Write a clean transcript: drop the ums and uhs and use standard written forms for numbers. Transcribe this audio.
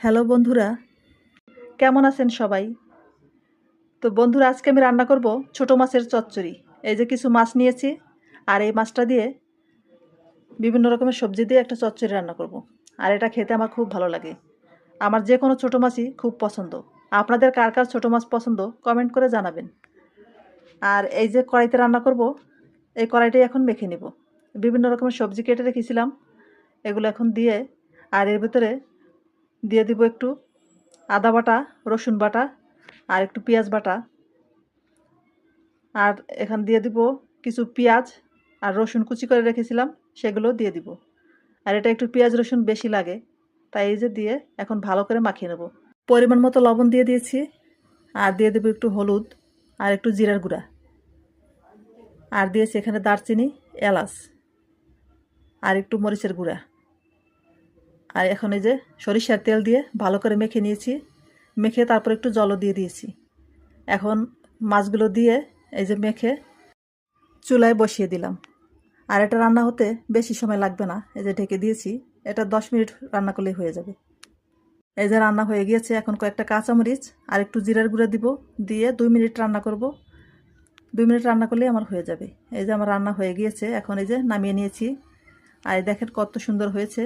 Hello বন্ধুরা, কেমন আছেন সবাই? তো বন্ধুরা, আজকে আমি রান্না করব ছোট মাছের চচ্চড়ি। এই যে কিছু মাছ নিয়েছি, আর এই মাছটা দিয়ে বিভিন্ন রকমের সবজি দিয়ে একটা চচ্চড়ি রান্না করব। আর এটা খেতে আমার খুব ভালো লাগে। আমার যে কোনো ছোট মাছই খুব পছন্দ। আপনাদের কার কার ছোট মাছ পছন্দ কমেন্ট করে জানাবেন। আর এই যে কড়াইতে রান্না করব, এই কড়াইটাই এখন মেখে নিব। বিভিন্ন রকমের সবজি কেটে রেখেছিলাম, এগুলো এখন দিয়ে, আর এর ভিতরে দিয়ে দিব একটু আদা বাটা, রসুন বাটা, আর একটু পেঁয়াজ বাটা, আর এখান দিয়ে দিব কিছু পেঁয়াজ আর রসুন কুচি করে রেখেছিলাম, সেগুলো দিয়ে দিব। আর এটা একটু পেঁয়াজ রসুন বেশি লাগে, তাই এই যে দিয়ে এখন ভালো করে মাখিয়ে নেব। পরিমাণ মতো লবণ দিয়ে দিয়েছি, আর দিয়ে দেবো একটু হলুদ আর একটু জিরার গুঁড়া, আর দিয়েছি এখানে দারচিনি, এলাচ, আর একটু মরিচের গুঁড়া। আর এখন এই যে সরিষার তেল দিয়ে ভালো করে মেখে নিয়েছি, মেখে তারপর একটু জলও দিয়ে দিয়েছি। এখন মাছগুলো দিয়ে এই যে মেখে চুলায় বসিয়ে দিলাম। আর এটা রান্না হতে বেশি সময় লাগবে না, এই যে ঢেকে দিয়েছি, এটা 10 মিনিট রান্না করলেই হয়ে যাবে। এই যে রান্না হয়ে গিয়েছে, এখন কয়েকটা কাঁচামরিচ আর একটু জিরার গুঁড়া দিব, দিয়ে 2 মিনিট রান্না করব। 2 মিনিট রান্না করলেই আমার হয়ে যাবে। এই যে আমার রান্না হয়ে গিয়েছে, এখন এই যে নামিয়ে নিয়েছি, আর দেখেন কত সুন্দর হয়েছে।